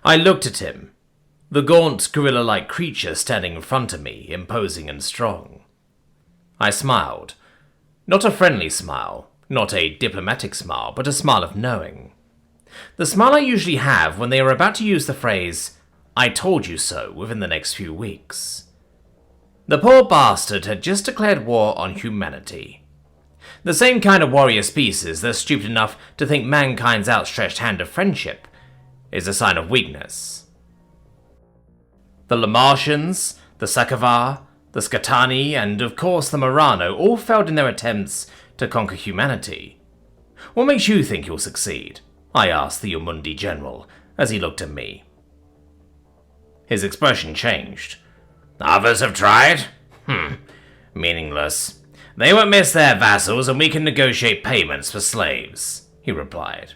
I looked at him, the gaunt, gorilla-like creature standing in front of me, imposing and strong. I smiled. Not a friendly smile, not a diplomatic smile, but a smile of knowing. The smile I usually have when they are about to use the phrase, "I told you so," within the next few weeks. The poor bastard had just declared war on humanity. The same kind of warrior species that's stupid enough to think mankind's outstretched hand of friendship is a sign of weakness. The Lamartians, the Scifi, the Skatani, and of course the Marano all failed in their attempts to conquer humanity. What makes you think you'll succeed? I asked the Umundi general as he looked at me. His expression changed. Others have tried? Meaningless. They won't miss their vassals and we can negotiate payments for slaves, he replied.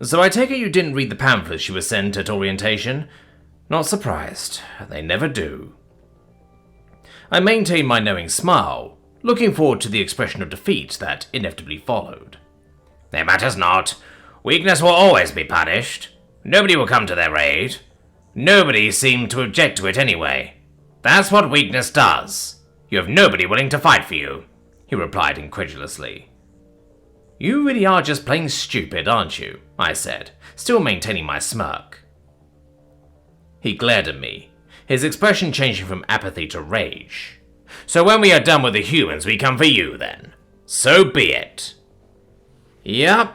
So I take it you didn't read the pamphlets you were sent at orientation? Not surprised. They never do. I maintained my knowing smile, looking forward to the expression of defeat that inevitably followed. It matters not. Weakness will always be punished. Nobody will come to their aid. Nobody seemed to object to it anyway. That's what weakness does. You have nobody willing to fight for you, he replied incredulously. You really are just plain stupid, aren't you? I said, still maintaining my smirk. He glared at me, his expression changing from apathy to rage. So when we are done with the humans, we come for you then. So be it. Yep,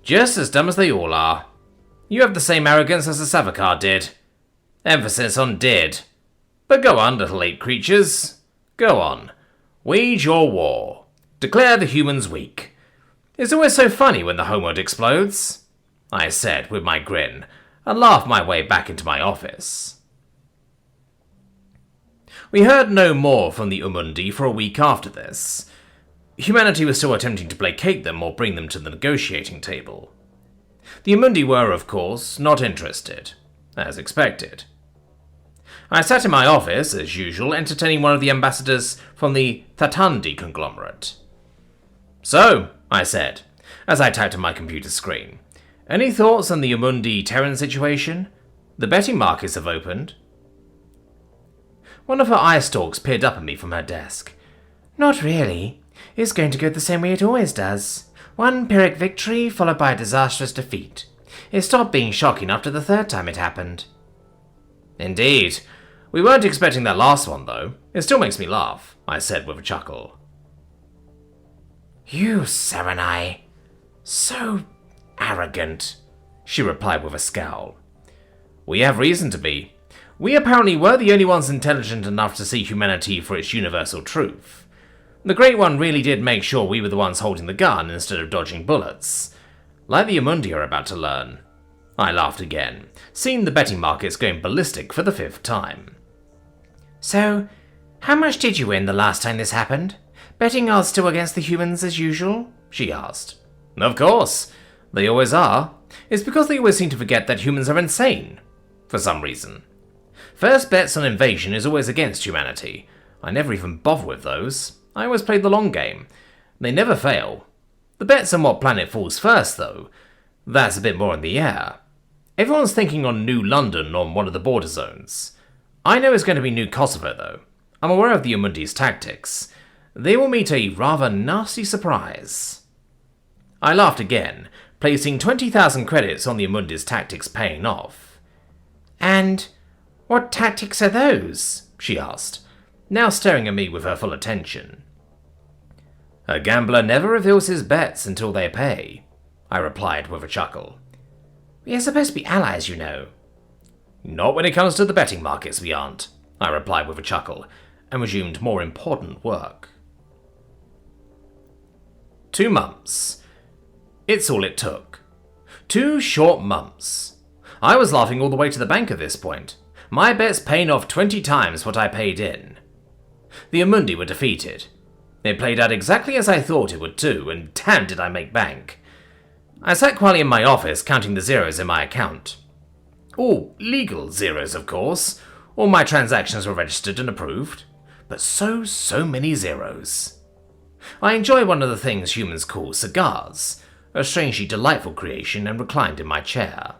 just as dumb as they all are. You have the same arrogance as the Savicar did. Emphasis on did. But go on, little ape creatures. Go on. Wage your war. Declare the humans weak. It's always so funny when the homeworld explodes, I said with my grin, and laughed my way back into my office. We heard no more from the Umundi for a week after this. Humanity was still attempting to placate them or bring them to the negotiating table. The Umundi were, of course, not interested, as expected. I sat in my office, as usual, entertaining one of the ambassadors from the Thatandi conglomerate. So, I said, as I typed on my computer screen, any thoughts on the Umundi-Terran situation? The betting markets have opened. One of her eye stalks peered up at me from her desk. Not really. It's going to go the same way it always does. One Pyrrhic victory followed by a disastrous defeat. It stopped being shocking after the third time it happened. Indeed. We weren't expecting that last one, though. It still makes me laugh, I said with a chuckle. You, Serenai. So arrogant, she replied with a scowl. We have reason to be. We apparently were the only ones intelligent enough to see humanity for its universal truth. The Great One really did make sure we were the ones holding the gun instead of dodging bullets. Like the Umundi are about to learn. I laughed again, seeing the betting markets going ballistic for the 5th time. So, how much did you win the last time this happened? Betting odds still against the humans as usual? She asked. Of course. They always are. It's because they always seem to forget that humans are insane. For some reason. First bets on invasion is always against humanity. I never even bother with those. I always play the long game. They never fail. The bet's on what planet falls first, though. That's a bit more in the air. Everyone's thinking on New London on one of the border zones. I know it's going to be New Kosovo, though. I'm aware of the Umundi's tactics. They will meet a rather nasty surprise. I laughed again, placing 20,000 credits on the Umundi's tactics paying off. And what tactics are those? She asked, now staring at me with her full attention. A gambler never reveals his bets until they pay, I replied with a chuckle. We are supposed to be allies, you know. Not when it comes to the betting markets, we aren't, I replied with a chuckle, and resumed more important work. 2 months. It's all it took. 2 short months. I was laughing all the way to the bank at this point. My bet's paying off 20 times what I paid in. The Umundi were defeated. It played out exactly as I thought it would too, and damn did I make bank. I sat quietly in my office counting the zeros in my account. All legal zeros, of course. All my transactions were registered and approved. But so many zeros. I enjoy one of the things humans call cigars, a strangely delightful creation, and reclined in my chair.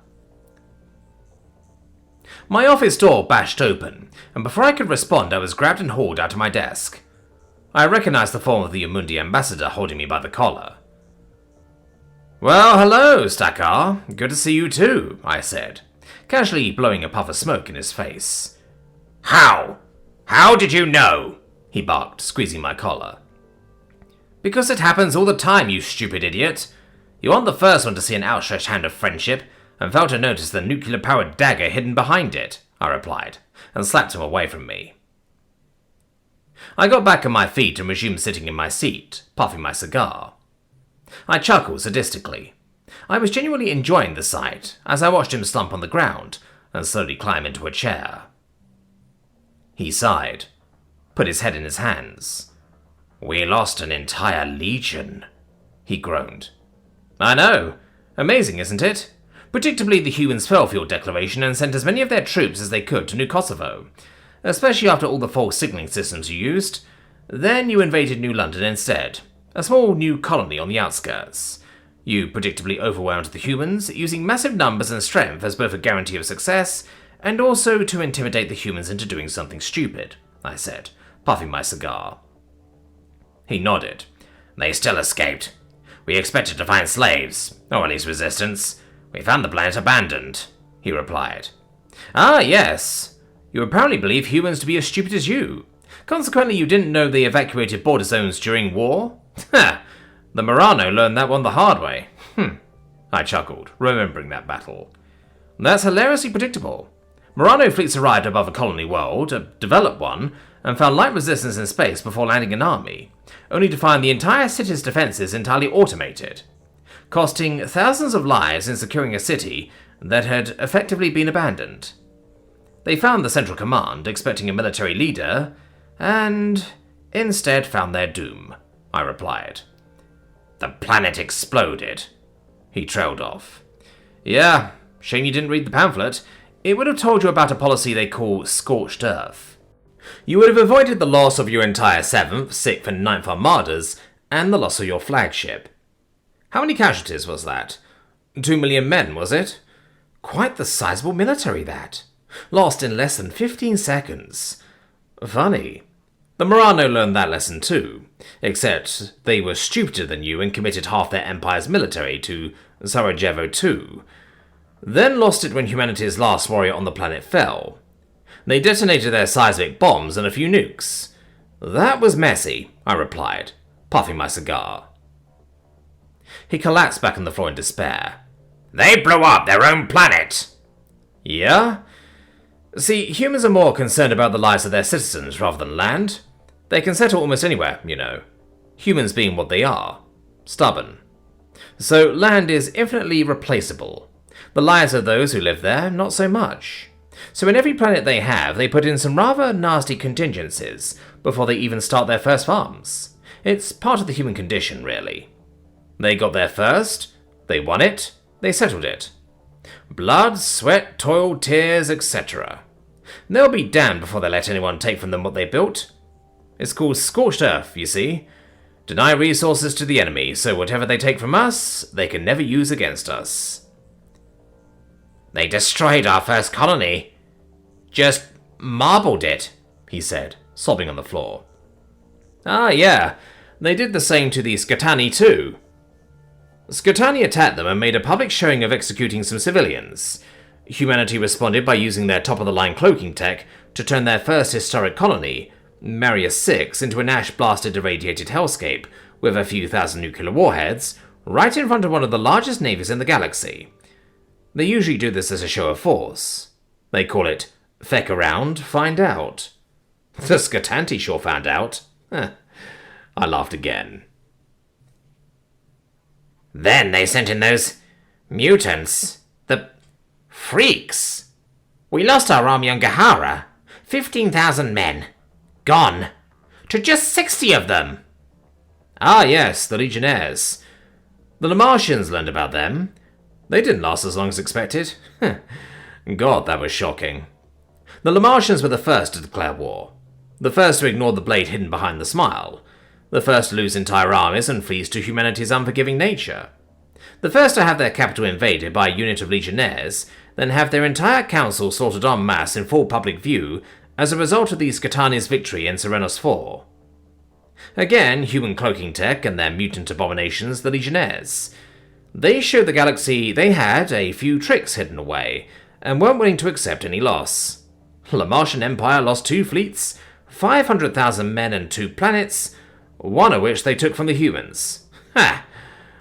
My office door bashed open, and before I could respond, I was grabbed and hauled out of my desk. I recognized the form of the Yamundi ambassador holding me by the collar. "Well, hello, Stakar. Good to see you too," I said, casually blowing a puff of smoke in his face. "How? How did you know?" he barked, squeezing my collar. "Because it happens all the time, you stupid idiot. You aren't the first one to see an outstretched hand of friendship, and fail to notice the nuclear-powered dagger hidden behind it," I replied, and slapped him away from me. I got back on my feet and resumed sitting in my seat, puffing my cigar. I chuckled sadistically. I was genuinely enjoying the sight, as I watched him slump on the ground and slowly climb into a chair. He sighed, put his head in his hands. "We lost an entire legion," he groaned. "I know. Amazing, isn't it? Predictably, the humans fell for your declaration and sent as many of their troops as they could to New Kosovo, especially after all the false signaling systems you used. Then you invaded New London instead, a small new colony on the outskirts. You predictably overwhelmed the humans, using massive numbers and strength as both a guarantee of success and also to intimidate the humans into doing something stupid," I said, puffing my cigar. He nodded. "They still escaped. We expected to find slaves, or at least resistance. We found the planet abandoned," he replied. "Ah, yes. You apparently believe humans to be as stupid as you. Consequently, you didn't know they evacuated border zones during war? Ha! The Murano learned that one the hard way." I chuckled, remembering that battle. "That's hilariously predictable. Murano fleets arrived above a colony world, developed one, and found light resistance in space before landing an army, only to find the entire city's defenses entirely automated, costing thousands of lives in securing a city that had effectively been abandoned. They found the central command, expecting a military leader, and instead found their doom," I replied. "The planet exploded," he trailed off. "Yeah, shame you didn't read the pamphlet. It would have told you about a policy they call Scorched Earth. You would have avoided the loss of your entire 7th, 6th, and 9th Armadas, and the loss of your flagship. How many casualties was that? 2 million men, was it? Quite the sizable military, that. Lost in less than 15 seconds. Funny. The Murano learned that lesson too, except they were stupider than you and committed half their empire's military to Sarajevo too. Then lost it when humanity's last warrior on the planet fell. They detonated their seismic bombs and a few nukes. That was messy," I replied, puffing my cigar. He collapsed back on the floor in despair. "They blew up their own planet!" "Yeah? See, humans are more concerned about the lives of their citizens rather than land. They can settle almost anywhere, you know. Humans being what they are. Stubborn. So land is infinitely replaceable. The lives of those who live there, not so much. So in every planet they have, they put in some rather nasty contingencies before they even start their first farms. It's part of the human condition, really. They got there first, they won it, they settled it. Blood, sweat, toil, tears, etc. They'll be damned before they let anyone take from them what they built. It's called Scorched Earth, you see. Deny resources to the enemy, so whatever they take from us, they can never use against us." "They destroyed our first colony. Just marbled it," he said, sobbing on the floor. "Ah, yeah. They did the same to the Scatani too. Scatani attacked them and made a public showing of executing some civilians. Humanity responded by using their top-of-the-line cloaking tech to turn their first historic colony, Marius 6, into an ash-blasted irradiated hellscape with a few thousand nuclear warheads, right in front of one of the largest navies in the galaxy. They usually do this as a show of force. They call it feck around, find out. The Scatanti sure found out." I laughed again. "Then they sent in those mutants. The freaks. We lost our army on Gahara. 15,000 men. Gone. To just 60 of them." "Ah, yes, the Legionnaires. The Lamartians learned about them. They didn't last as long as expected. God, that was shocking. The Lamartians were the first to declare war. The first to ignore the blade hidden behind the smile. The first to lose entire armies and fleets to humanity's unforgiving nature. The first to have their capital invaded by a unit of Legionnaires then have their entire council slaughtered en masse in full public view as a result of the Skitania's victory in Serenos 4. Again, human cloaking tech and their mutant abominations, the Legionnaires. They showed the galaxy they had a few tricks hidden away, and weren't willing to accept any loss. The Martian Empire lost 2 fleets, 500,000 men and 2 planets, one of which they took from the humans. Ha!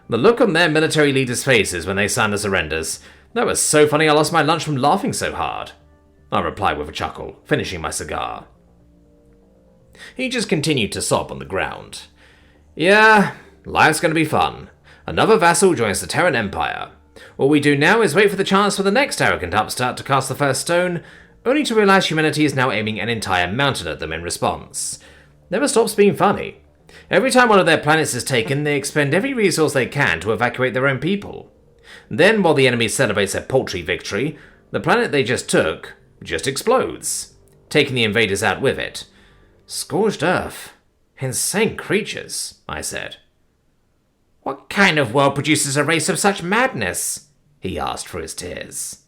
The look on their military leaders' faces when they signed the surrenders. That was so funny I lost my lunch from laughing so hard. I replied with a chuckle, finishing my cigar. He just continued to sob on the ground. Yeah, life's gonna be fun. Another vassal joins the Terran Empire. All we do now is wait for the chance for the next arrogant upstart to cast the first stone, only to realize humanity is now aiming an entire mountain at them in response. Never stops being funny. Every time one of their planets is taken, they expend every resource they can to evacuate their own people. Then, while the enemy celebrates their paltry victory, the planet they just took just explodes, taking the invaders out with it. Scorched Earth. Insane creatures, I said. What kind of world produces a race of such madness? He asked through his tears.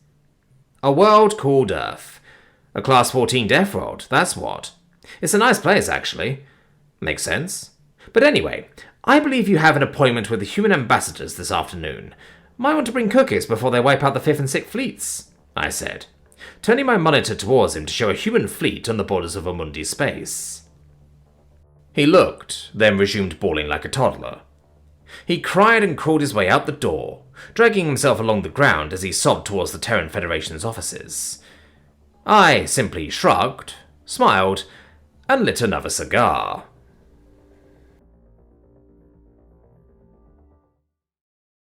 A world called Earth. A Class 14 death world, that's what. It's a nice place, actually. Makes sense. But anyway, I believe you have an appointment with the human ambassadors this afternoon. Might want to bring cookies before they wipe out the 5th and 6th fleets, I said, turning my monitor towards him to show a human fleet on the borders of Amundi space. He looked, then resumed bawling like a toddler. He cried and crawled his way out the door, dragging himself along the ground as he sobbed towards the Terran Federation's offices. I simply shrugged, smiled, and lit another cigar.